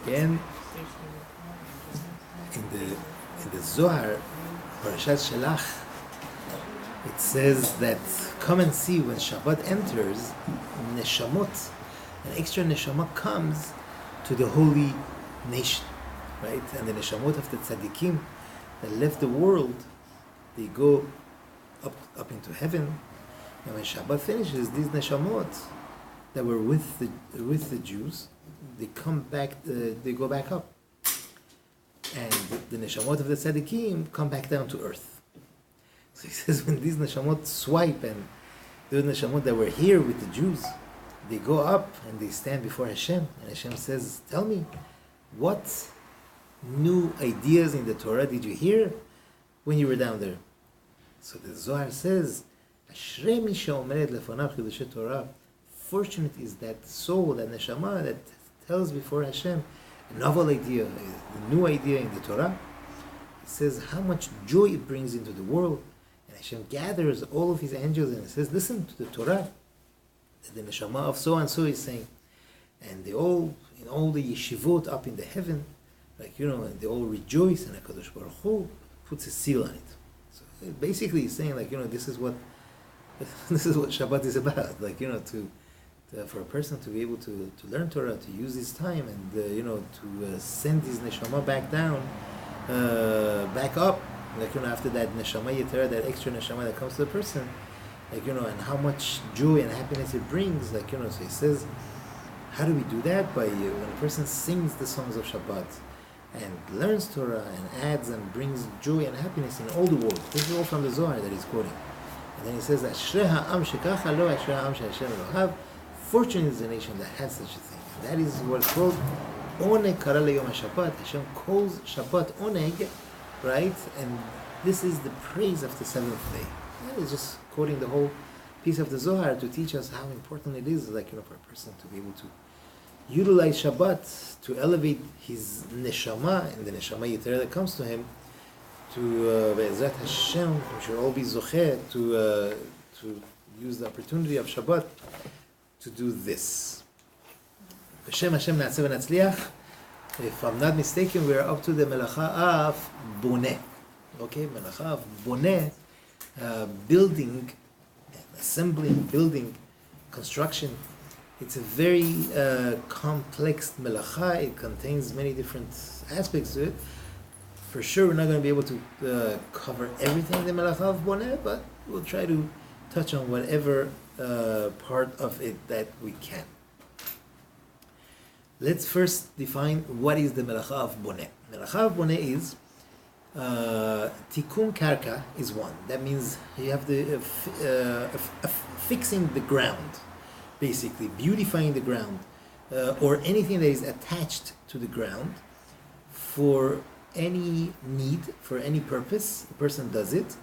again, in the Zohar, Parashat Shelach, it says that come and see when Shabbat enters, neshamot, an extra neshama comes to the holy nation, right? And the neshamot of the tzaddikim that left the world, they go up into heaven, and when Shabbat finishes, these neshamot that were with the Jews, they come back, they go back up, and the neshamot of the tzaddikim come back down to earth. So he says when these neshamot swipe, and those neshamot that were here with the Jews, they go up and they stand before Hashem, and Hashem says, "Tell me, what new ideas in the Torah did you hear when you were down there?" So the Zohar says, "Ashrei mi she'omered lefonav chidushay Torah." Fortunate is that soul, that neshama that tells before Hashem a novel idea, a new idea in the Torah. It says how much joy it brings into the world. And Hashem gathers all of his angels and says, listen to the Torah that the neshama of so and so is saying. And they all, in all the yeshivot up in the heaven, and they all rejoice, and HaKadosh Baruch Hu puts a seal on it. So basically he's saying, this is what Shabbat is about, for a person to be able to learn Torah, to use his time, and to send his neshama back down, back up, after that neshama yetera, that extra neshama that comes to the person, and how much joy and happiness it brings, so he says, how do we do that? By when a person sings the songs of Shabbat, and learns Torah, and adds and brings joy and happiness in all the world. This is all from the Zohar that he's quoting. And then he says, Ashrei ha'am shekacha lo ashrei ha'am she'Hashem lo hav. Fortunate is the nation that has such a thing. And that is what's called boneh kara leyom HaShabbat. Hashem calls Shabbat oneg, right? And this is the praise of the seventh day. That is just quoting the whole piece of the Zohar to teach us how important it is, for a person to be able to utilize Shabbat to elevate his neshama and the neshama yetera that comes to him, to Be'ezrat Hashem, we should all be zocheh to use the opportunity of Shabbat to do this. B'Shem Hashem na'aseh v'natzliach. If I'm not mistaken, we are up to the melacha of boneh. Okay, melacha of boneh, building, assembling, building, construction. It's a very complex melacha. It contains many different aspects to it. For sure, we're not going to be able to cover everything in the melacha of boneh, but we'll try to touch on whatever part of it that we can. Let's first define what is the melacha of boneh. Melacha of boneh is tikkun karka is one. That means you have the fixing the ground, basically beautifying the ground, or anything that is attached to the ground for any need, for any purpose. The person does it.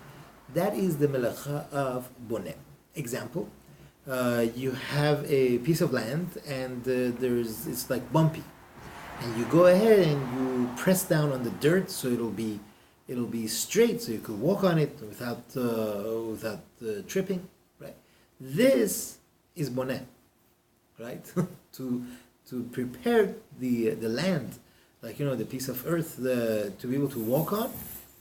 That is the melacha of boneh. Example. You have a piece of land and it's like bumpy, and you go ahead and you press down on the dirt so it'll be straight, so you could walk on it without tripping, right? This is boneh, right? to prepare the land, the piece of earth to be able to walk on,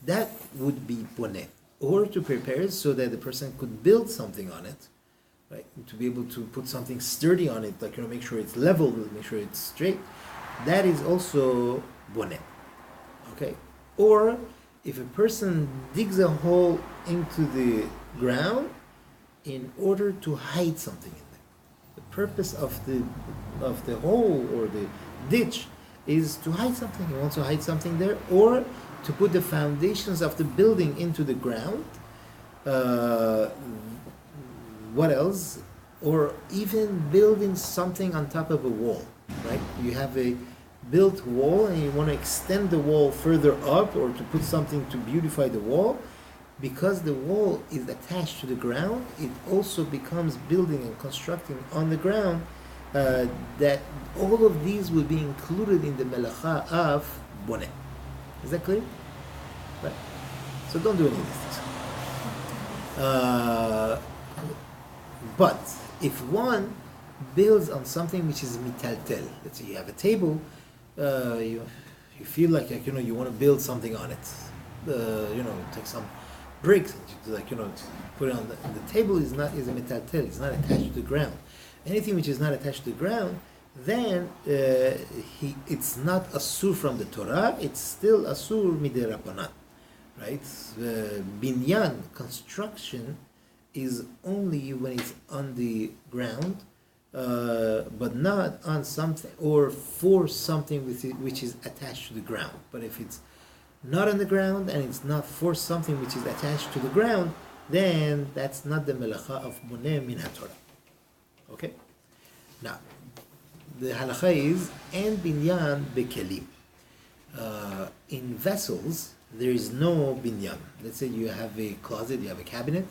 that would be boneh. Or to prepare it so that the person could build something on it, right? To be able to put something sturdy on it, make sure it's level, make sure it's straight. That is also boneh. Okay? Or if a person digs a hole into the ground in order to hide something in there. The purpose of the hole or the ditch is to hide something. He wants to hide something there, or to put the foundations of the building into the ground. What else? Or even building something on top of a wall, right? You have a built wall and you want to extend the wall further up, or to put something to beautify the wall. Because the wall is attached to the ground, it also becomes building and constructing on the ground. That all of these will be included in the melacha of boneh. Is that clear? Right. So don't do any of these things. But if one builds on something which is mitaltel, let's say you have a table you feel like you want to build something on it. Take some bricks and put it on the table is a metaltel. It's not attached to the ground. Anything which is not attached to the ground, then it's not asur from the Torah. It's still asur midei Rabbanan, right? Binyan construction is only when it's on the ground, but not on something or for something which is attached to the ground. But if it's not on the ground and it's not for something which is attached to the ground, then that's not the melacha of boneh min haTorah. Okay? Now, the halacha is and binyan bekelim. In vessels, there is no binyan. Let's say you have a closet, you have a cabinet,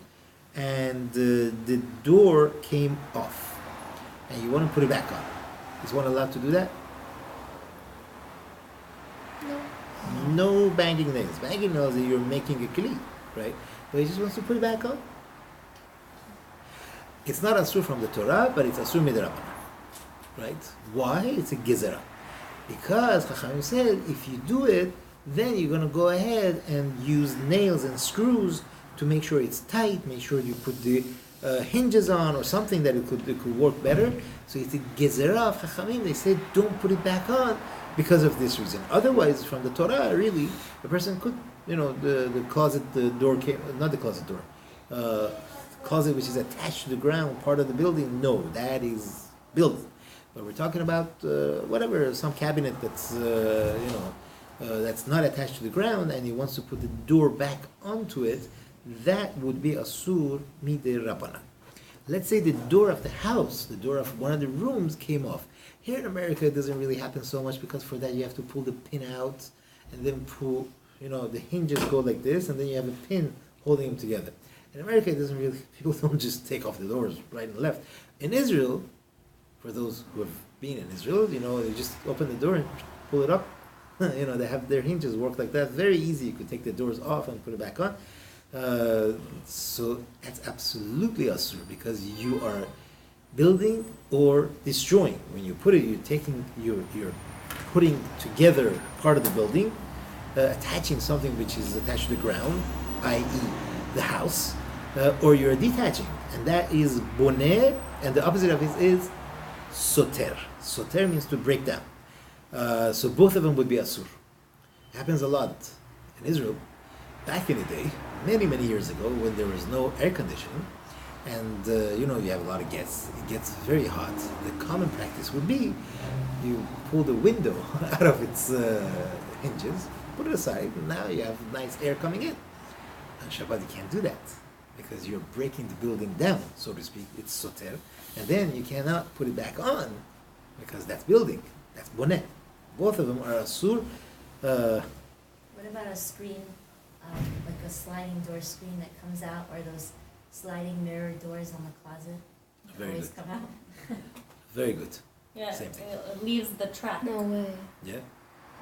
and the door came off, and you want to put it back on. Is one allowed to do that? No banging nails. Banging nails is you're making a kli, right? But he just wants to put it back on. It's not asur from the Torah, but it's asur midei Rabbanan, right? Why? It's a gezerah. Because Chachamim said, if you do it, then you're going to go ahead and use nails and screws to make sure it's tight, make sure you put the hinges on or something that it could work better. So it's a gezerah of Chachamim. They said, don't put it back on because of this reason. Otherwise, from the Torah, really, the person could, the closet, the door came, not the closet door, closet which is attached to the ground, part of the building, no, that is building. But we're talking about whatever, some cabinet that's that's not attached to the ground, and he wants to put the door back onto it. That would be asur midei Rabbanan. Let's say the door of the house, the door of one of the rooms came off. Here in America, it doesn't really happen so much because for that you have to pull the pin out and then pull, the hinges go like this, and then you have a pin holding them together. In America, it doesn't really, people don't just take off the doors right and left. In Israel, for those who have been in Israel, they just open the door and pull it up. They have their hinges work like that. Very easy. You could take the doors off and put it back on. So that's absolutely asur because you are building or destroying. When you put it, you're putting together part of the building, attaching something which is attached to the ground, i.e. the house, or you're detaching. And that is boneh, and the opposite of it is soter. Soter means to break down. So both of them would be asur. It happens a lot in Israel. Back in the day, many, many years ago, when there was no air conditioning, and you have a lot of guests, it gets very hot. The common practice would be you pull the window out of its hinges, put it aside, and now you have nice air coming in. On Shabbat, you can't do that because you're breaking the building down, so to speak. It's soter, and then you cannot put it back on because that's building. That's boneh. Both of them are asur. What about a screen, like a sliding door screen that comes out, or those sliding mirror doors on the closet that Very always good. come out? Very good. Yeah, Same thing. it leaves the track. No way. Yeah,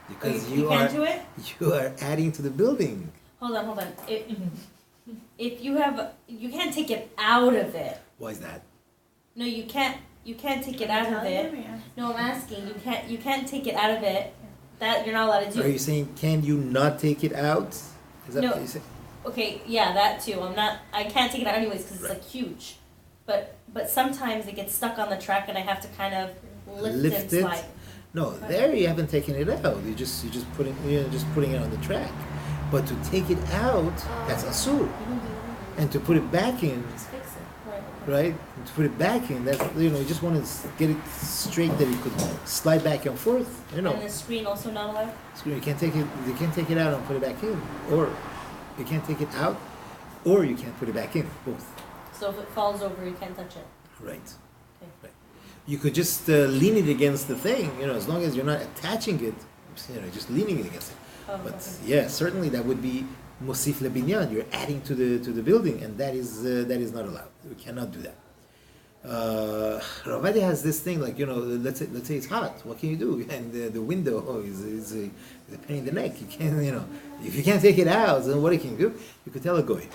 because you can't do it? you are adding to the building. Hold on. If you can't take it out of it. Why is that? No, you can't take it out of it. No, I'm asking, you can't take it out of it. That you're not allowed to do. Are you saying can you not take it out? Is that No. what you say? Okay, yeah, that too. I can't take it out anyways because it's Right. like huge. But sometimes it gets stuck on the track and I have to kind of lift and it? slide. No, there you haven't taken it out. You're just putting it on the track. But to take it out, that's asur. And to put it back in, Just fix it. right? And to put it back in, that's you just want to get it straight that it could slide back and forth. And the screen also not allowed? So you can't take it out and put it back in, or you can't take it out, or you can't put it back in. Both. So if it falls over, you can't touch it. Right. Okay. Right. You could just lean it against the thing, as long as you're not attaching it, just leaning it against it. Oh, But okay. yeah, certainly that would be mosif lebinyan. You're adding to the building, and that is not allowed. We cannot do that. Ravadi has this thing like let's say it's hot. What can you do? And the window is a pain in the neck. You can't if you can't take it out, then what you can do? You could tell a goy.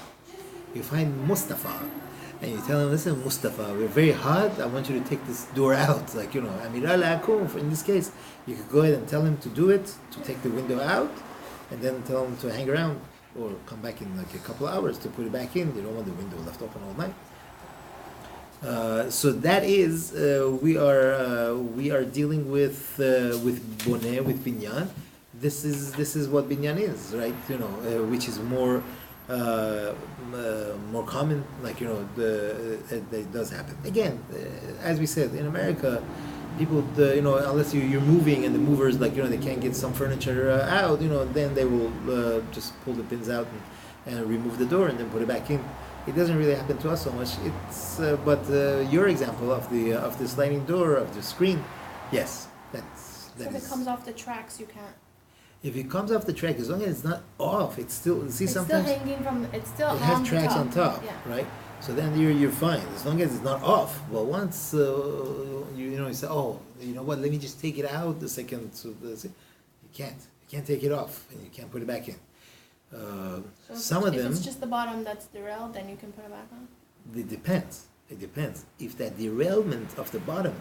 You find Mustafa, and you tell him, listen, Mustafa, we're very hot. I want you to take this door out. Like, Amira la'akum. In this case, you could go ahead and tell him to do it, to take the window out, and then tell him to hang around or come back in like a couple of hours to put it back in. You don't want the window left open all night. So that is we are dealing with boneh, with binyan. This is what binyan is, right? Which is more common. Like it does happen. Again, as we said, in America, people unless you're moving and the movers they can't get some furniture out, then they will just pull the pins out and remove the door and then put it back in. It doesn't really happen to us so much. But your example of the sliding door, of the screen, yes, that So if it comes off the tracks, you can't. If it comes off the track, as long as it's not off, it's still sometimes still hanging from. It's still it has on tracks the on top, Yeah. right? So then you're fine as long as it's not off. Well, once you say, oh, you know what? Let me just take it out the second. You can't take it off and you can't put it back in. So Some of them. If it's just the bottom that's derailed, then you can put it back on. It depends. If that derailment of the bottom,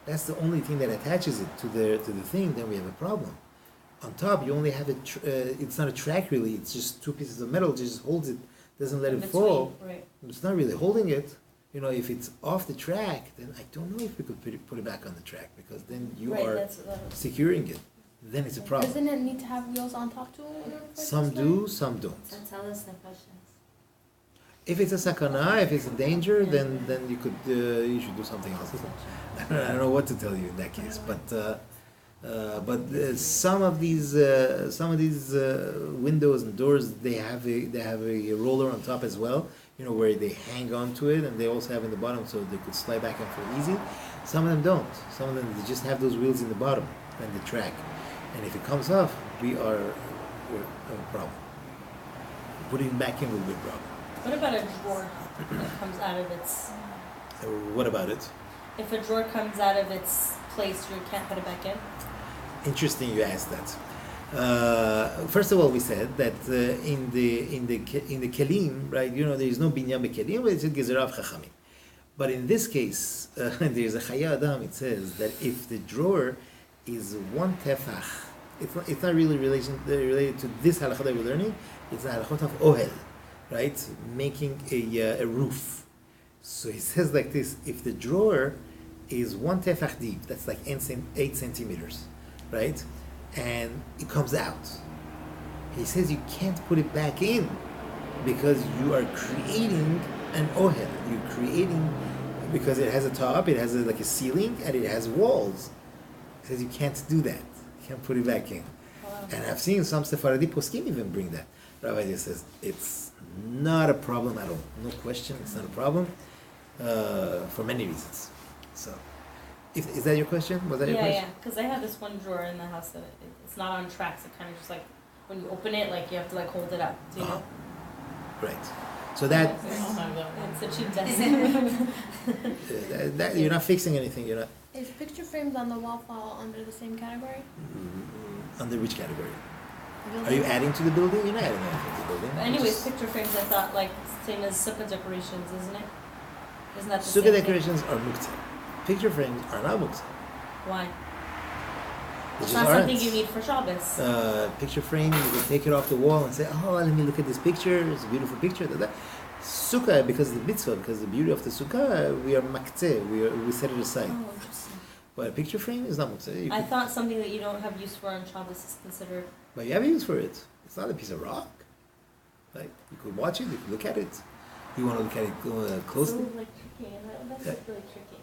that's the only thing that attaches it to the thing, then we have a problem. On top, you only have it's not a track really. It's just two pieces of metal. Just holds it, doesn't let it fall. Right. It's not really holding it. If it's off the track, then I don't know if we could put it back on the track because then you are securing it. Then it's a problem. Doesn't it need to have wheels on top too? Some do, some don't. So tell us the questions. If it's a sakana, if it's a danger, then you could you should do something else. I don't know what to tell you in that case, but some of these windows and doors they have a roller on top as well. Where they hang on to it, and they also have in the bottom so they could slide back and forth easy. Some of them don't. Some of them they just have those wheels in the bottom and the track. And if it comes off, we're a problem. Putting it back in will be a problem. What about a drawer that comes out of its... What about it? If a drawer comes out of its place, you can't put it back in? Interesting you asked that. First of all, we said that in the kelim, right? There is no binyan bekelim, but it's a gezerah of chachamim. But in this case, there is a chaya adam. It says that if the drawer is one tefach, it's not really related to this halachot that we're learning. It's a halachot of ohel, right? Making a roof. So he says like this: if the drawer is one tefach deep, that's like 8 centimeters, right? And it comes out. He says you can't put it back in because you are creating an ohel. You're creating because it has a top, it has like a ceiling, and it has walls. He says you can't do that. You can't put it back in. Wow. And I've seen some Sephardi poskim even bring that. Rabbi just says it's not a problem at all. No question, it's not a problem for many reasons. So. Is that your question? Was that your question? Yeah, because I have this one drawer in the house that it's not on tracks. It kind of just when you open it, you have to hold it up. Do you know? Right. So that it's a cheap desk. that you're not fixing anything. You're not. Is picture frames on the wall fall under the same category? Under which category? Are you adding to the building? You're not adding anything to the building. But anyways, picture frames I thought same as sukkah decorations, isn't it? Isn't that the sukkah same decorations are muktzah. Picture frames are not muktzah. Why? They It's just not aren't. something you need for Shabbos. Picture frame, you can take it off the wall and say, oh, let me look at this picture. It's a beautiful picture. Sukkah, because of the mitzvah, because of the beauty of the sukkah, we are maktzeh. We set it aside. Oh, interesting. But a picture frame is not muktzah. I thought something that you don't have use for on Shabbos is considered. But you have a use for it. It's not a piece of rock. You could watch it, you could look at it. You want to look at it closely? So, tricky, and that's really tricky.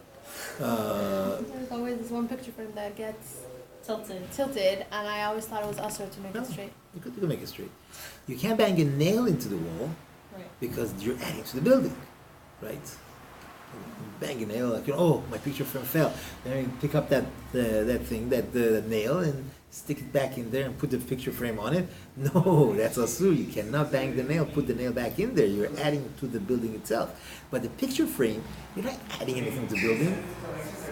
There's always this one picture frame that gets tilted, and I always thought it was usher to make it straight. You could make it straight. You can't bang a nail into the wall because you're adding to the building, right? Bang a nail, oh, my picture frame fell. Then you pick up that thing, the nail, and stick it back in there and put the picture frame on it. No, that's asur. You cannot bang the nail, put the nail back in there. You're adding to the building itself. But the picture frame, you're not adding anything to the building.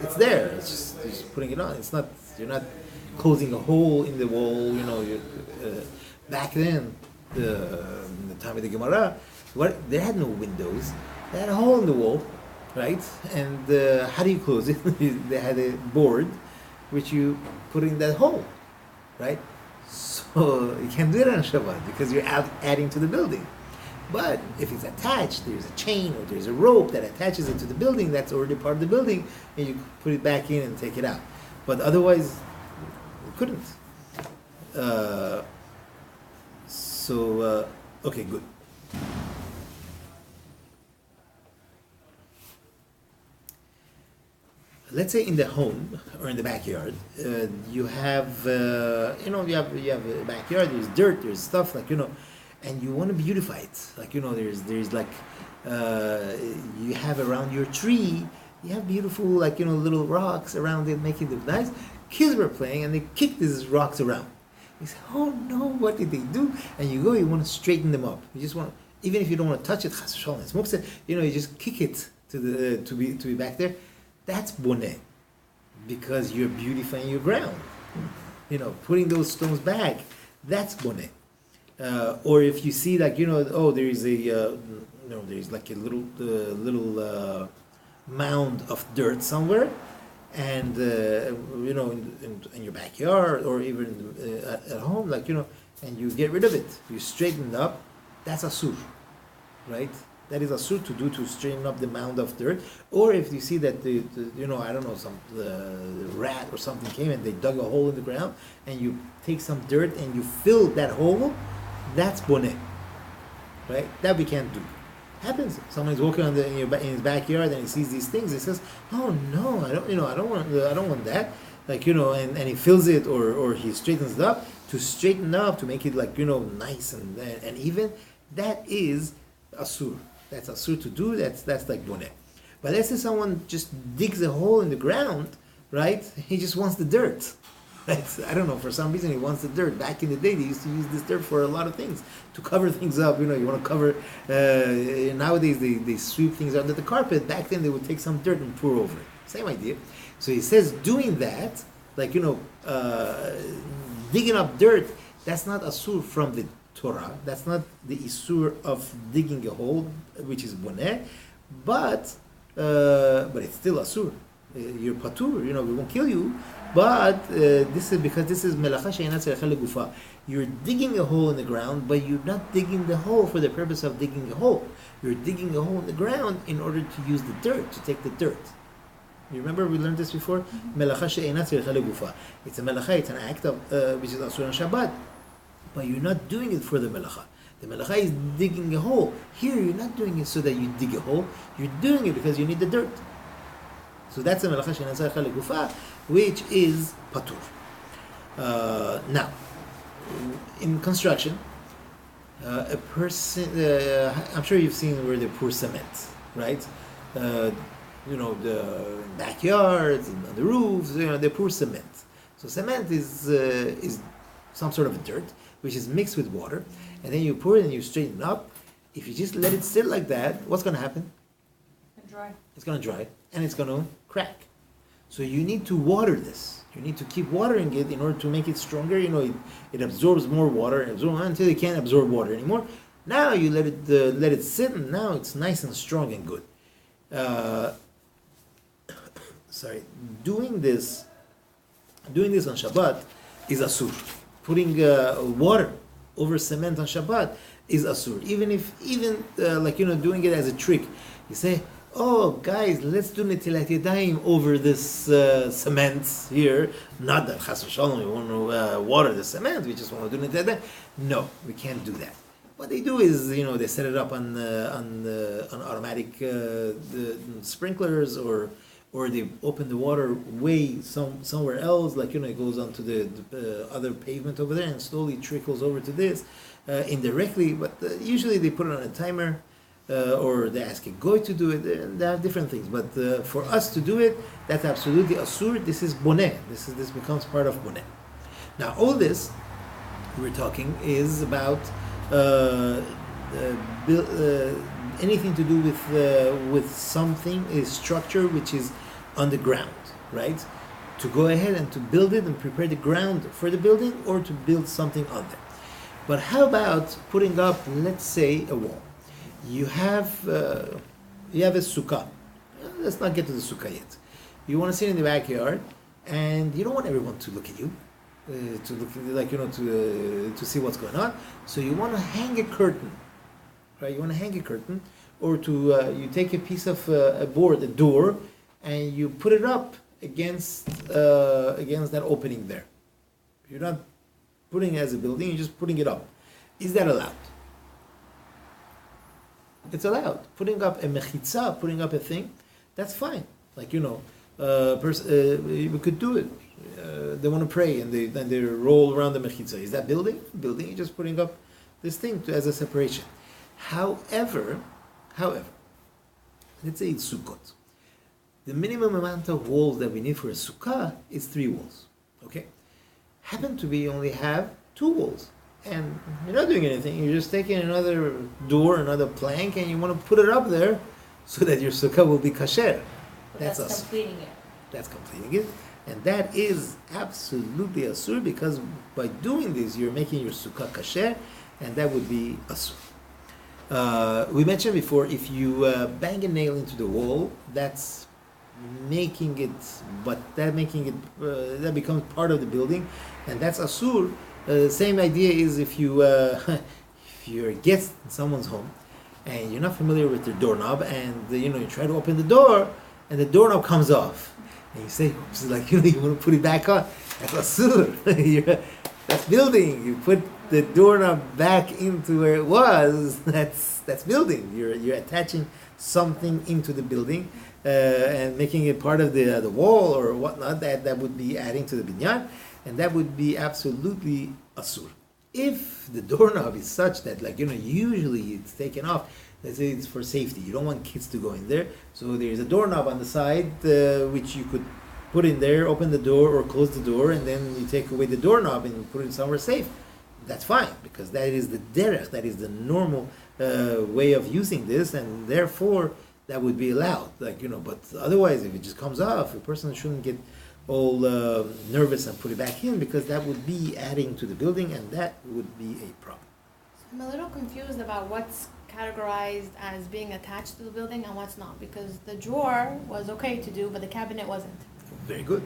It's there. It's just putting it on. It's not. You're not closing a hole in the wall. Back then, in the time of the Gemara, there had no windows. They had a hole in the wall, right? And how do you close it? They had a board which you put in that hole, right? So you can't do it on Shabbat because you're adding to the building. But if it's attached, there's a chain or there's a rope that attaches it to the building, that's already part of the building, and you put it back in and take it out. But otherwise, you couldn't. Okay, good. Let's say in the home or in the backyard, you have you have a backyard. There's dirt, there's stuff and you want to beautify it. There's like you have around your tree. You have beautiful little rocks around it, making it look nice. Kids were playing and they kicked these rocks around. You say, "Oh no, what did they do?" And you want to straighten them up. You just want, even if you don't want to touch it, you just kick it to be back there. That's boneh, because you're beautifying your ground. Putting those stones back, that's boneh. Or if you see there is there's like a little mound of dirt somewhere, and in your backyard or even at home, and you get rid of it, you straighten it up. That's asur, right? That is asur to do, to straighten up the mound of dirt. Or if you see that some rat or something came and they dug a hole in the ground, and you take some dirt and you fill that hole, that's boneh, right? That we can't do. Happens. Someone's walking in his backyard and he sees these things. He says, "Oh no, I don't want that." And he fills it or he straightens it up to make it nice and even. That is asur. That's asur to do. That's like boneh. But let's say someone just digs a hole in the ground, right? He just wants the dirt. Right? I don't know, for some reason he wants the dirt. Back in the day, they used to use this dirt for a lot of things, to cover things up. You want to cover. Nowadays they sweep things under the carpet. Back then they would take some dirt and pour over it. Same idea. So he says doing that, digging up dirt. That's not asur from the Torah. That's not the isur of digging a hole, which is boneh, but it's still asur. You're patur. We won't kill you. But this is because this is melacha she'ena tzaricha legufa. You're digging a hole in the ground, but you're not digging the hole for the purpose of digging a hole. You're digging a hole in the ground in order to use the dirt, to take the dirt. You remember we learned this before? Melacha she'ena tzaricha legufa. It's a melacha. It's an act of which is asur on Shabbat. But you're not doing it for the melacha. The melacha is digging a hole. Here, you're not doing it so that you dig a hole. You're doing it because you need the dirt. So that's a melacha she'ena tzaricha legufa, which is patur. Now, in construction, a person, I'm sure you've seen where they pour cement, right? The backyards and on the roofs, they pour cement. So cement is some sort of a dirt, which is mixed with water, and then you pour it and you straighten it up. If you just let it sit like that, what's going to happen? It's going to dry, and it's going to crack. So you need to water this. You need to keep watering it in order to make it stronger. It absorbs more water until it can't absorb water anymore. Now you let it sit, and now it's nice and strong and good. Doing this on Shabbat is asur. Putting water over cement on Shabbat is asur. Even doing it as a trick. You say, "Oh, guys, let's do netilat yadayim over this cement here." Not that chas v'shalom we want to water the cement. We just want to do netilat yadayim. No, we can't do that. What they do is, they set it up on automatic sprinklers, or they open the water way somewhere else, it goes onto the other pavement over there and slowly trickles over to this indirectly. But usually they put it on a timer. Or they ask a goy to do it. They have different things, but for us to do it, that's absolutely asur. This is boneh. This becomes part of boneh. Now, all this we're talking is about anything to do with something, a structure which is on the ground, right? To go ahead and to build it and prepare the ground for the building, or to build something on there. But how about putting up, let's say, a wall? You have you have a sukkah. Let's not get to the sukkah yet. You want to sit in the backyard, and you don't want everyone to look at you, to look like to see what's going on. So you want to hang a curtain, right? You want to hang a curtain, or you take a piece of a board, a door, and you put it up against that opening there. You're not putting it as a building; you're just putting it up. Is that allowed? It's allowed. Putting up a mechitza, putting up a thing, that's fine. Like we could do it. They want to pray and they roll around the mechitza. Is that building? Building. You're just putting up this thing as a separation. However, let's say it's sukkot. The minimum amount of walls that we need for a sukkah is 3 walls. Okay, happen to be you only have 2 walls. And you're not doing anything. You're just taking another door, another plank, and you want to put it up there so that your sukkah will be kasher. That's completing it. That's completing it. And that is absolutely asur, because by doing this, you're making your sukkah kasher, and that would be asur. We mentioned before, if you bang a nail into the wall, that's making it, that becomes part of the building, and that's asur. Same idea is if you're a guest in someone's home and you're not familiar with their doorknob, and you try to open the door and the doorknob comes off, and you say, oops, like you want to put it back on. That's asur. That's building. You put the doorknob back into where it was. That's building. You're attaching something into the building and making it part of the wall or whatnot. That would be adding to the binyan. And that would be absolutely asur. If the doorknob is such that, usually it's taken off, let's say it's for safety. You don't want kids to go in there. So there's a doorknob on the side, which you could put in there, open the door or close the door, and then you take away the doorknob and put it somewhere safe. That's fine, because that is the derech, that is the normal way of using this, and therefore that would be allowed. But otherwise, if it just comes off, a person shouldn't get all nervous and put it back in, because that would be adding to the building, and that would be a problem. So I'm a little confused about what's categorized as being attached to the building and what's not, because the drawer was okay to do, but the cabinet wasn't. Very good.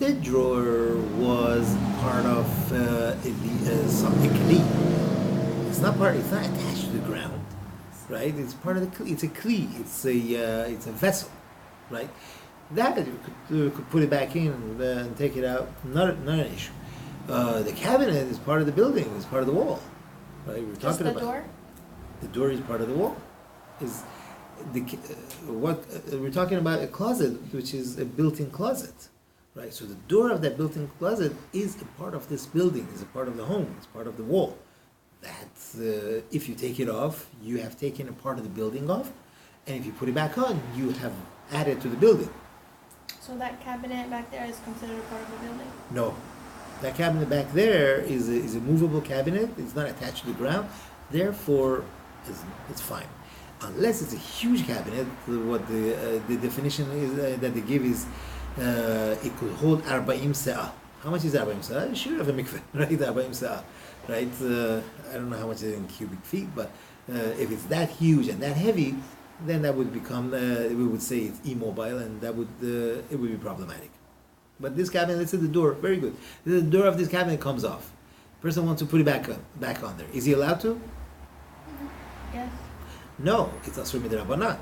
The drawer was part of a kli. It's not attached to the ground, right? It's part of it's a kli. It's a vessel, right? That you could put it back in and take it out. Not an issue. The cabinet is part of the building. It's part of the wall, right? We're Just talking the door? The door is part of the wall. We're talking about a closet, which is a built-in closet, right? So the door of that built-in closet is a part of this building. Is a part of the home. It's part of the wall. That if you take it off, you have taken a part of the building off, and if you put it back on, you have added to the building. So that cabinet back there is considered a part of the building? No. That cabinet back there is a movable cabinet. It's not attached to the ground. Therefore, it's fine. Unless it's a huge cabinet, what the definition is that they give is it could hold 40 sa'ah. How much is 40 sa'ah? You should have a mikveh, right? 40 sa'ah, right? I don't know how much it is in cubic feet, but if it's that huge and that heavy, then that would become, we would say it's immobile, and that would it would be problematic. But this cabinet, let's say the door, very good. The door of this cabinet comes off. Person wants to put it back on there. Is he allowed to? Yes. No, it's asur midrabanan.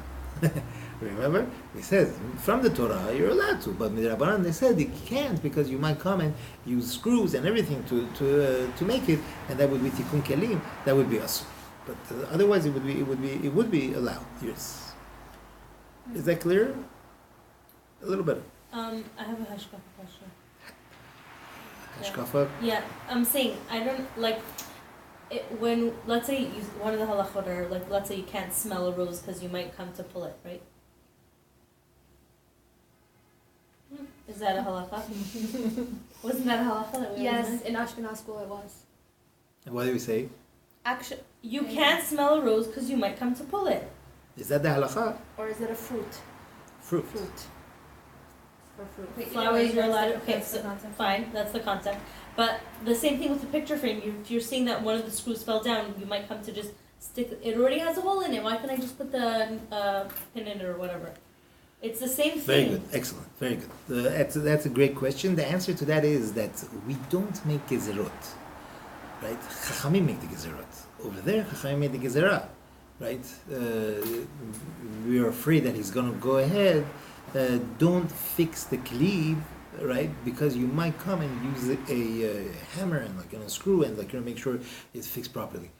Remember, it says from the Torah you're allowed to, but midrabanan they said you can't, because you might come and use screws and everything to make it, and that would be tikkun kelim. That would be asur. But otherwise, it would be allowed. Yes. Is that clear? A little better. I have a hashkafa question. Hashkafa? Yeah, I'm saying I don't like it when, let's say one of the halachot are let's say you can't smell a rose because you might come to pull it, right? Is that a halacha? Wasn't that a halacha that we Yes, in Ashkenaz school it was. And what do we say? Actually, you can't smell a rose because you might come to pull it. Is that the halacha? or is it a fruit? Fruit. For fruit. Wait, Flowers you're allowed. Okay, that's the so concept. fine, that's the concept. But the same thing with the picture frame. If you're seeing that one of the screws fell down, you might come to just stick. It already has a hole in it. Why can't I just put the pin in it or whatever? It's the same thing. Very good, excellent, very good. That's a great question. The answer to that is that we don't make gezerot, right? Chachamim make the gezerot. Over there, Chachamim made the gezerah, right? We are afraid that he's going to go ahead. Don't fix the klib, right? Because you might come and use a hammer and a screw and make sure it's fixed properly.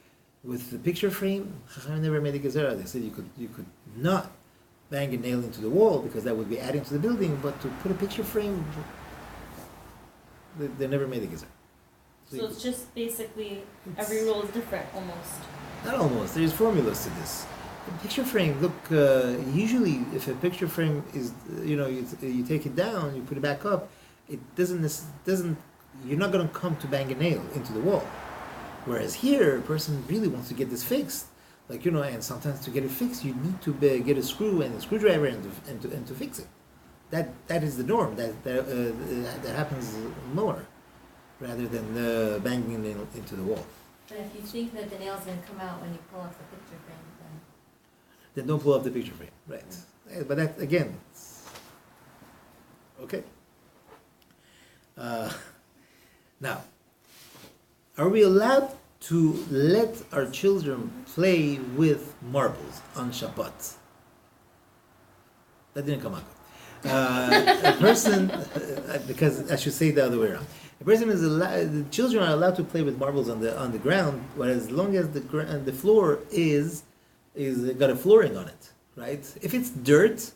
With the picture frame, Chachamim never made a gezerah. They said you could not bang a nail into the wall because that would be adding to the building, but to put a picture frame, they never made a gezerah. So it's just basically every roll is different almost. Not almost. There's formulas to this. The picture frame, look, usually if a picture frame is, you take it down, you put it back up, it doesn't, you're not going to come to bang a nail into the wall. Whereas here, a person really wants to get this fixed. And sometimes to get it fixed, you need to get a screw and a screwdriver and to fix it. That is the norm. That happens more, rather than banging a nail into the wall. But if you think that the nail's going to come out when you pull off the picture frame, then don't pull off the picture frame, right? But that again, okay. Now, are we allowed to let our children play with marbles on Shabbat? That didn't come out good. A person, because I should say the other way around. A person is allowed. The children are allowed to play with marbles on the ground, but as long as the floor is got a flooring on it, right? If it's dirt,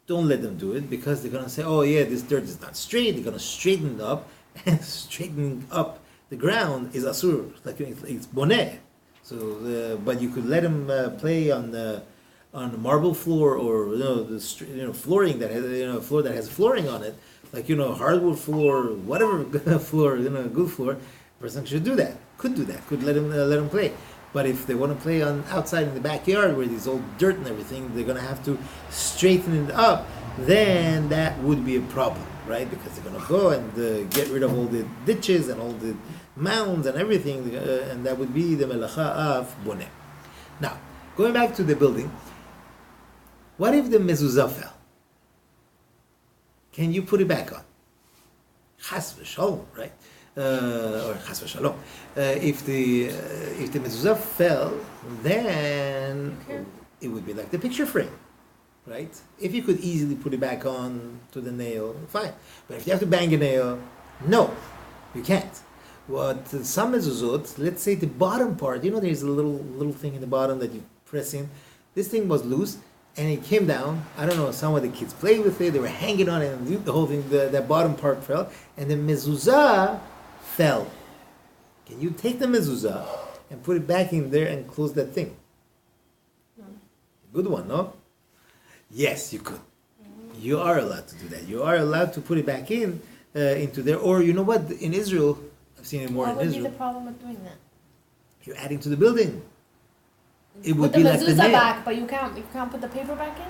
don't let them do it because they're gonna say, "Oh yeah, this dirt is not straight." They're gonna straighten it up, and straightening up the ground is asur, it's boneh. So, but you could let them play on the marble floor or flooring that has floor that has flooring on it, hardwood floor, whatever floor, good floor. A person should do that. Could do that. Could let them play. But if they want to play on outside in the backyard where there's all dirt and everything, they're going to have to straighten it up. Then that would be a problem, right? Because they're going to go and get rid of all the ditches and all the mounds and everything, and that would be the melacha of boneh. Now, going back to the building, what if the mezuzah fell? Can you put it back on? Chas v'shalom, right? Or chas v'shalom. If the mezuzah fell, then it would be like the picture frame, right? If you could easily put it back on to the nail, fine. But if you have to bang a nail, no, you can't. What some mezuzot, let's say the bottom part, there's a little thing in the bottom that you press in. This thing was loose and it came down. I don't know, some of the kids played with it, they were hanging on it, and the whole thing, that bottom part fell, and the mezuzah fell. Can you take the mezuzah and put it back in there and close that thing? Good one, no? Yes, you could. You are allowed to do that. You are allowed to put it back in into there. Or you know what? In Israel, I've seen it more in Israel. What would be the problem with doing that? You're adding to the building. It would Put be the like the mezuzah nail. back, but you can't put the paper back in?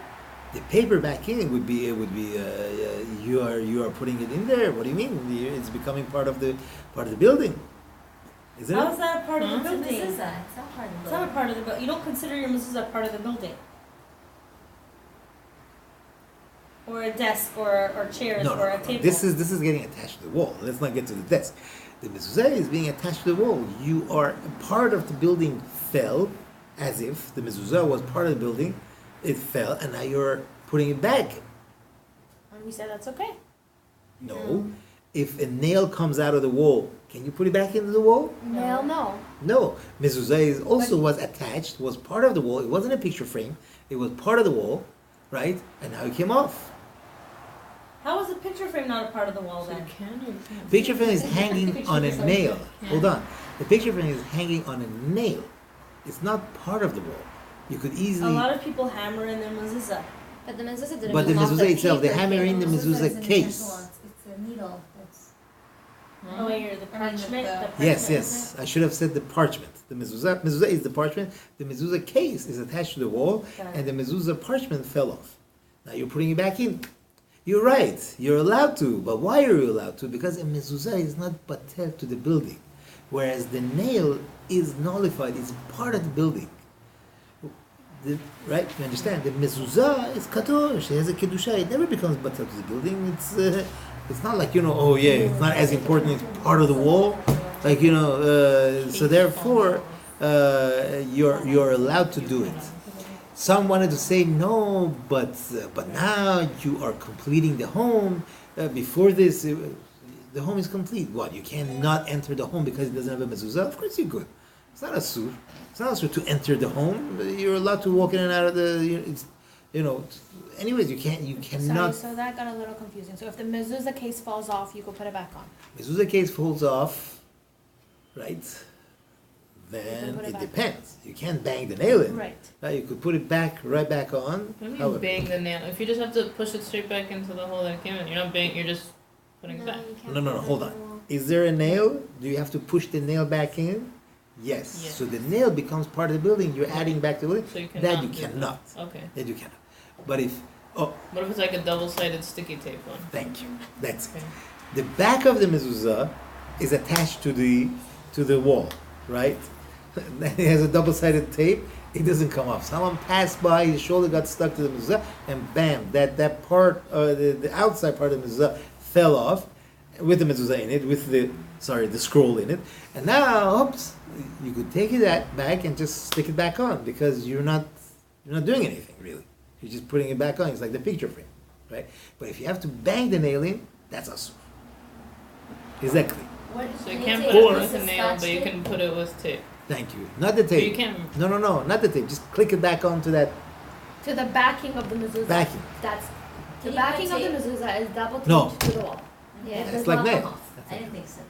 The paper back in it would be you are putting it in there. What do you mean? It's becoming part of the building. Isn't How it? is that part of the it's a building? mezuzah. It's not part of the It's not a part of the building. You don't consider your mezuzah part of the building. Or a desk or chairs No, or a table. This is getting attached to the wall. Let's not get to the desk. The mezuzah is being attached to the wall. You are part of the building fell, as if the mezuzah was part of the building. It fell, and now you're putting it back. And we said that's okay. No. If a nail comes out of the wall, can you put it back into the wall? Nail, no. No. Mezuzah was attached, was part of the wall. It wasn't a picture frame. It was part of the wall, right? And now it came off. How is the picture frame not a part of the wall then? Picture frame is hanging on a nail. Hold on. The picture frame is hanging on a nail. It's not part of the wall. You could easily. A lot of people hammer in their mezuzah. But the mezuzah didn't But the come off mezuzah itself, they paper. hammer in the mezuzah case. It's a needle. That's Oh, here, the parchment. Yes. I should have said the parchment. The mezuzah is the parchment. The mezuzah case is attached to the wall, and the mezuzah parchment fell off. Now you're putting it back in. You're right. You're allowed to. But why are you allowed to? Because a mezuzah is not batel to the building. whereas the nail is nullified. It's part of the building. Right? You understand? The mezuzah is kadosh. It has a kedusha. It never becomes batel to the building. It's not like, oh yeah, it's not as important. It's part of the wall. Like, so therefore, you're allowed to do it. Some wanted to say no, but now you are completing the home. Before this, the home is complete. What? You cannot enter the home because it doesn't have a mezuzah? Of course you could. It's not a sur. It's not a sur to enter the home. You're allowed to walk in and out of the. Anyways, you cannot. Sorry, so that got a little confusing. So if the mezuzah case falls off, you can put it back on. Mezuzah case falls off, right? Then put it it back. depends. You can't bang the nail in. Right. You could put it right back on. What do you However- mean bang the nail? If you just have to push it straight back into the hole that it came in, you're not banging, you're just putting it back. No, hold on. Is there a nail? Do you have to push the nail back in? Yes. Yes. So the nail becomes part of the building. You're adding back to the building. So you cannot. That you do cannot. Okay. That you cannot. But if What if it's like a double-sided sticky tape one? thank you. That's it. Okay. The back of the mezuzah is attached to the wall, right? It has a double-sided tape. It doesn't come off. Someone passed by, his shoulder got stuck to the mezuzah, and bam, that part, the outside part of the mezuzah fell off with the mezuzah in it, with the scroll in it, and now, oops, you could take it back and just stick it back on because you're not doing anything really. You're just putting it back on. It's like the picture frame, right? But if you have to bang the nail in, that's asur. Exactly. So you Can can't take put a it piece with a of nail, scotch but you tape? can put it with tape. Thank you. Not the But tape. you can't. No, not the tape. Just click it back onto that To the backing of the mezuzah. backing. That's the Can you backing put of the tape? mezuzah is double taped No. to the wall. Yeah, It's it does like not nail. come off. I didn't think so.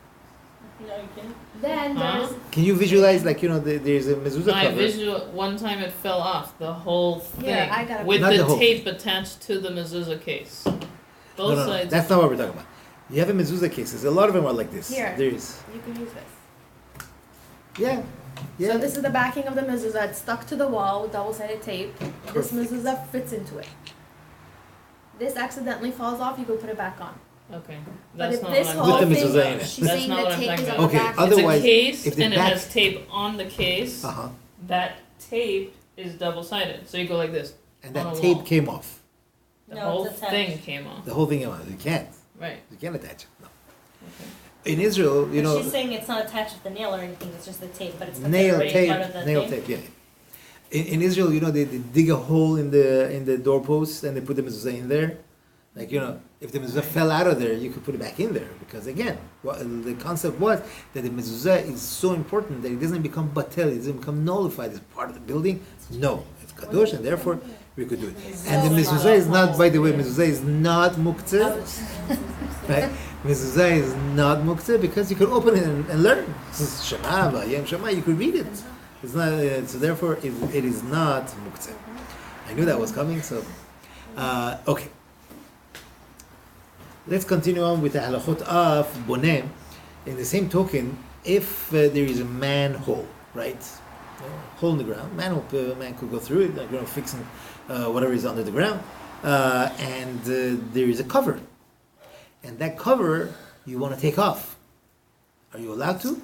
No, you can't. Then Huh? there's Can you visualize, like, there's a mezuzah My cover? visual, one time it fell off, the whole thing. Here, I got a with Not the the whole tape attached to the mezuzah case. Both No, sides. that's not what we're talking about. You have a mezuzah cases. A lot of them are like this. Here. There's, you can use this. yeah. So this is the backing of the mezuzah. It's stuck to the wall with double-sided tape. This Perfect. mezuzah fits into it. This accidentally falls off, you can put it back on. Okay. But That's if not this what I'm whole With the talking mezuzah about. in it. She's That's saying not the what I'm tape talking is on about. the Okay, back. otherwise, it's a case if the and back- it has tape on the case. Uh-huh. That tape is double-sided. So you go like this. And on that a tape wall. came off. The No, whole it's attached. thing came off. The whole thing came off. You can't. Right. You can't attach it. No. Okay. In Israel, But she's saying it's not attached with the nail or anything, it's just the tape, but it's the nail already tape, part of the nail thing. tape, yeah. In Israel, they dig a hole in the doorpost and they put the mezuzah in there. Like, if the mezuzah fell out of there, you could put it back in there. Because again, the concept was that the mezuzah is so important that it doesn't become batel, it doesn't become nullified as part of the building. No, it's kadosh, and therefore we could do it. And the mezuzah is not, by the way, mezuzah is not muktzeh. Right? Mezuzah is not muktzeh because you could open it and learn. This is Shema, Vayem Shema, you could read it. It's not, so therefore it is not muktzeh. I knew that was coming, so okay. Let's continue on with the halachot of boneh. In the same token, if there is a manhole, right, hole in the ground, man could go through it, like fixing whatever is under the ground, and there is a cover, and that cover you want to take off. Are you allowed to?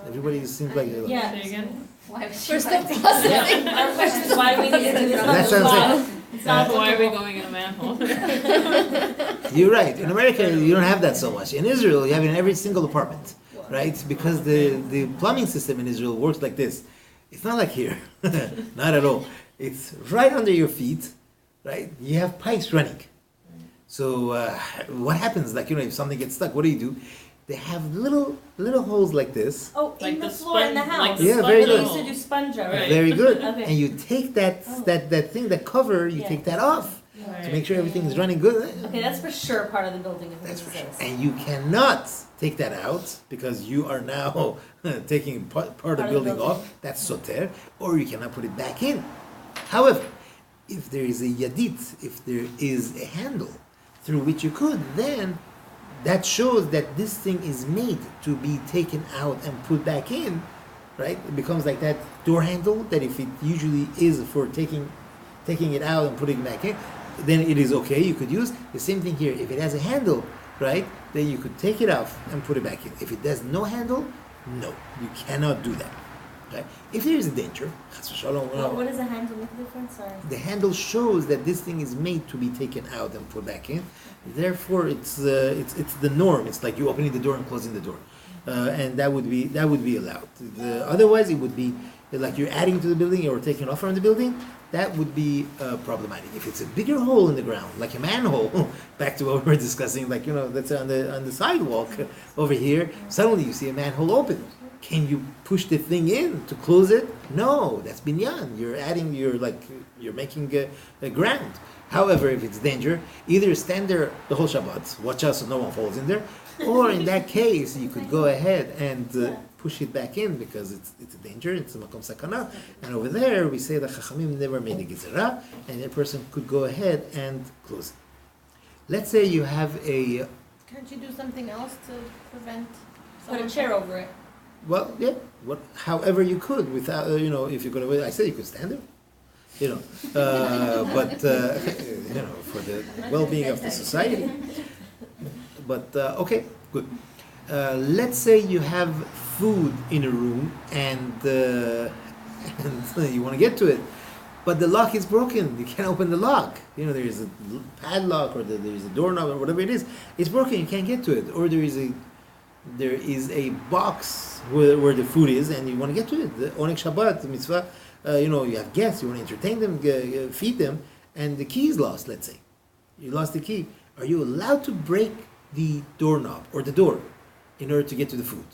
Everybody seems like they're Yeah. Say again? Why was she We're still like- processing. Our question is why do we need to do this? That sounds like- It's not Why are we applicable. going in a manhole? You're right. In America, you don't have that so much. In Israel, you have it in every single apartment, right? Because the plumbing system in Israel works like this. It's not like here, not at all. It's right under your feet, right? You have pipes running. So what happens? Like if something gets stuck, what do? They have little holes like this. Oh, Like in the the floor in the sponge- house. like the Yeah, very We good. used to do sponge already. Right. Very good. Okay. And you take that Oh. that thing, that cover, you Yeah. take that off to make sure everything is running good. Okay, that's for sure part of the building if That's it for sure. exists. And you cannot take that out because you are now taking part of the building off. That's soter. Or you cannot put it back in. However, if there is a yadit, if there is a handle through which you could, then that shows that this thing is made to be taken out and put back in, right? It becomes like that door handle that if it usually is for taking it out and putting it back in, then it is okay, you could use. The same thing here, if it has a handle, right? Then you could take it off and put it back in. If it has no handle, no, you cannot do that. Right? If there is a danger, chas v'shalom, What does a handle make a difference? Sorry. the handle shows that this thing is made to be taken out and put back in. Therefore, it's the norm. It's like you opening the door and closing the door, and that would be allowed. Otherwise, it would be like you're adding to the building or taking off from the building. That would be problematic. If it's a bigger hole in the ground, like a manhole, back to what we were discussing, like that's on the sidewalk over here. Suddenly, you see a manhole open. Can you push the thing in to close it? No, that's binyan. You're making a ground. However, if it's danger, either stand there the whole Shabbat, watch out so no one falls in there, or in that case, you could go ahead and push it back in because it's a danger, it's a makom sakana. And over there, we say that Chachamim never made a gezerah, and a person could go ahead and close it. Let's say you have a... Can't you do something else to prevent? Put a chair over it. Well, yeah, however you could without, if you're going to, I said you could stand there, but, for the well-being of the society. But, okay, good. Let's say you have food in a room and you want to get to it, but the lock is broken. You can't open the lock. There is a padlock or there is a doorknob or whatever it is. It's broken. You can't get to it. Or there is a box where the food is and you want to get to it. The onek shabbat, the mitzvah, you have guests, you want to entertain them, feed them, and the key is lost, let's say. You lost the key. Are you allowed to break the doorknob or the door in order to get to the food?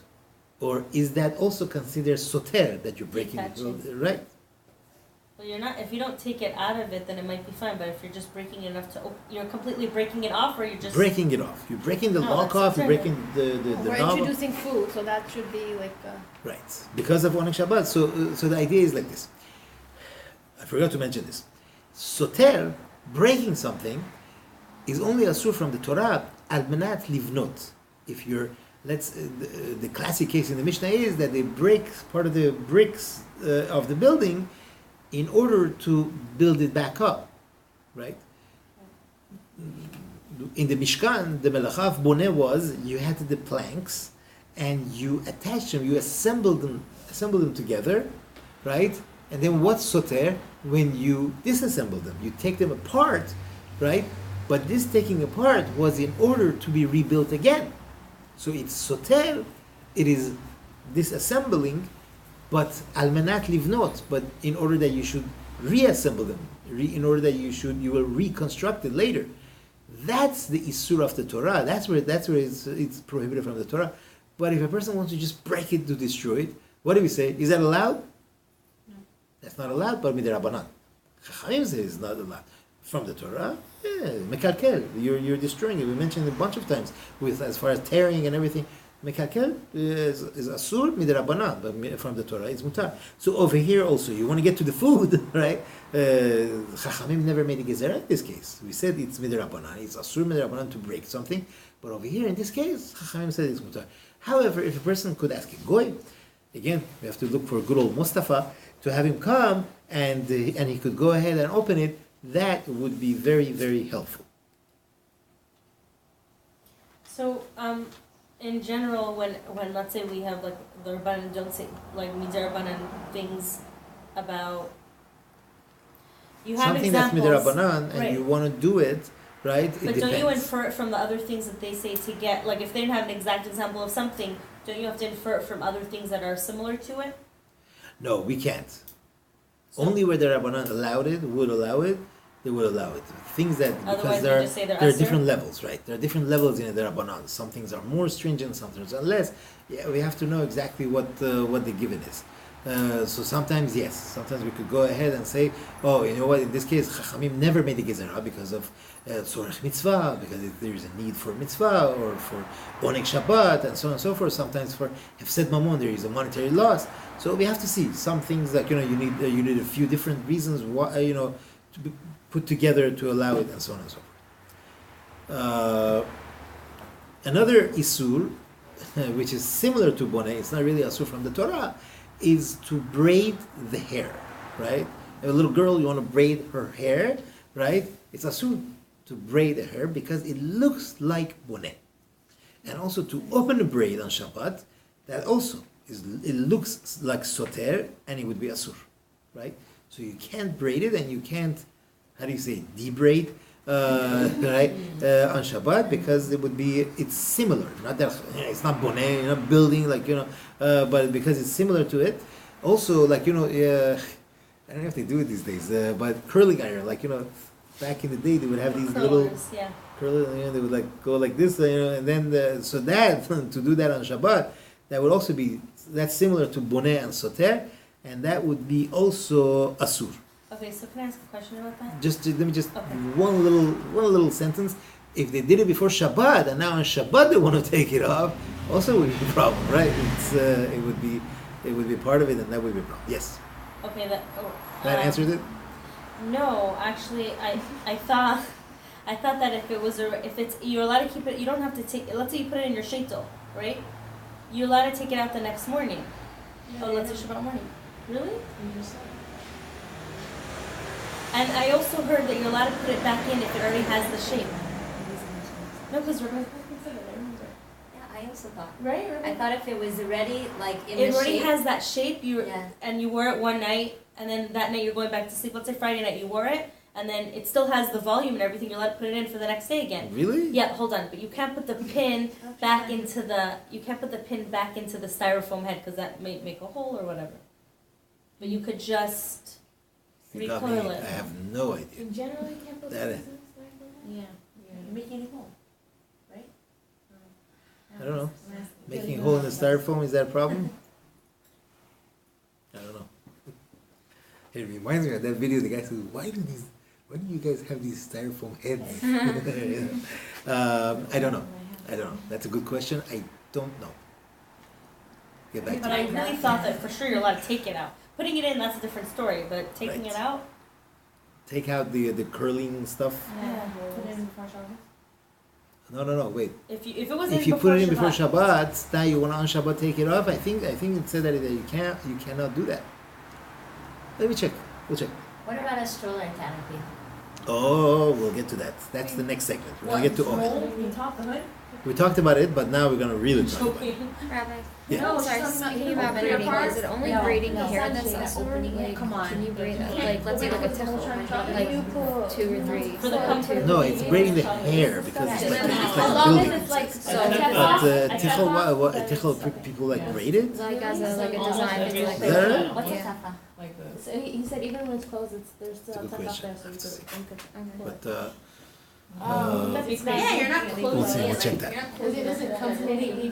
Or is that also considered soter, that you're breaking it? Right? Well, you're not. If you don't take it out of it, then it might be fine. But if you're just breaking it enough to, you're completely breaking it off, or you're just breaking it off. You're breaking the lock off. You're breaking the We're knob. introducing food, so that should be like. Right, because of onek Shabbat. So the idea is like this. I forgot to mention this. Soter, breaking something, is only asur from the Torah al menat livnot. If you're the classic case in the Mishnah is that they break part of the bricks of the building in order to build it back up, right? In the Mishkan, the melacha of boneh was you had the planks and you attach them, you assemble them together, right? And then what's soter? When you disassemble them, you take them apart, right? But this taking apart was in order to be rebuilt again. So it's soter, it is disassembling, but al manat livnot, but in order that you should reassemble them, in order that you will reconstruct it later. That's the isur of the Torah. That's where it's prohibited from the Torah. But if a person wants to just break it to destroy it, what do we say? Is that allowed? No. That's not allowed, but midirabanan. Chachamim say it's not allowed. From the Torah, mekalkel, you're destroying it. We mentioned it a bunch of times with as far as tearing and everything. Mekalkel is asur midirabanan, but from the Torah it's mutar. So over here also, you want to get to the food, right? Chachamim never made a gezerah in this case. We said it's midirabanan, it's asur midirabanan to break something, but over here in this case, Chachamim said it's mutar. However, if a person could ask a goy, again, we have to look for good old Mustafa to have him come and he could go ahead and open it. That would be very, very helpful. So, in general, when let's say we have like the Rabbanan don't say like midirabanan things about you have something examples, that's midirabanan and right. You want to do it, right? But it don't depends. you infer it from the other things that they say to get like if they didn't have an exact example of something, don't you have to infer it from other things that are similar to it? No, we can't. Only where the Rabbanan would allow it, they would allow it. Things that, because Otherwise there they just say they're are asur? different levels, right? There are different levels in the Rabbanan. Some things are more stringent, some things are less. Yeah, we have to know exactly what the given is. So sometimes, yes, sometimes we could go ahead and say, oh, you know what, in this case, Chachamim never made a gezerah because of tzorech mitzvah, because there is a need for mitzvah, or for onek shabbat, and so on and so forth. Sometimes for hefsed mamon, there is a monetary loss. So we have to see some things like, you need a few different reasons why, to be put together to allow it, and so on and so forth. Another isur, which is similar to boneh, it's not really asur from the Torah, is to braid the hair, right? A little girl, you want to braid her hair, right? It's asur to braid the hair because it looks like boneh. and also to open the braid on Shabbat, that also it looks like soter, and it would be asur, right? So you can't braid it, and you can't, how do you say, debraid, right, on Shabbat, because it's similar. Not that it's not boneh, you're not building like but because it's similar to it. Also, like I don't know if they do it these days, but curling iron, like back in the day they would have these little yeah. curling, they would like go like this, and then so that to do that on Shabbat, that would also be that's similar to boneh and soter, and that would be also asur. Okay, so can I ask a question about that? Let me just one little sentence. If they did it before Shabbat and now on Shabbat they want to take it off, also would be a problem, right? It would be part of it, and that would be a problem. Yes. Okay, That answers it. No, actually, I thought that if it's you're allowed to keep it, you don't have to take. Let's say you put it in your sheitel, right? You're allowed to take it out the next morning. Yeah, let's say Shabbat morning. Really? And I also heard that you're allowed to put it back in if it already has the shape. No, because we're going to consider it. Yeah, I also thought. Right? I thought if it was already like in It the already shape. has that shape. Yeah. And you wore it one night, and then that night you're going back to sleep. Let's say Friday night you wore it, and then it still has the volume and everything. You're allowed to put it in for the next day again. Really? Yeah, hold on, but you can't put the pin back into the styrofoam head because that may make a hole or whatever. But you could just You got me. recoil it. I have no idea. In general, you can't put That pieces is- in styrofoam. Yeah. You're making it hole, right? I don't know. Making a hole in the styrofoam, is that a problem? I don't know. It reminds me of that video. The guy says, "Why do you guys have these styrofoam heads?" I don't know. That's a good question. I don't know. Get back But to I me. really thought that for sure you're allowed to take it out. Putting it in, that's a different story, but taking Right. it out? Take out the curling stuff. Yeah. Put it in before Shabbat. No. Wait. If it was If you put it in before Shabbat, now you want to on Shabbat take it off. I think it said that you cannot do that. Let me check. We'll check. What about a stroller canopy? Oh, we'll get to that. That's the next segment. We're gonna get to all. The top, the hood? We talked about it, but now we're gonna really talk about it. Joking. Rabbi. Yeah. No, Sorry, she's talking about speaking you about opening braiding, apart. is it only No, braiding no, here that's that's not also opening it. like, Come on. can you braid that? Yeah. Like, let's say like a tichel, like 2 or 3. For the comfort. No, it's braiding the hair because it's like As a long as building. it's like so. But tichel, people like braid it. Like as a design, it's like Is that right? What's a Yeah. tafa? Like this. So he said even when it's closed, there's still It's a good stuff up question. there, so you could. But That's Yeah, you're not closed. closing We'll see. it. We'll check Like, that. you're not closing it. doesn't come completely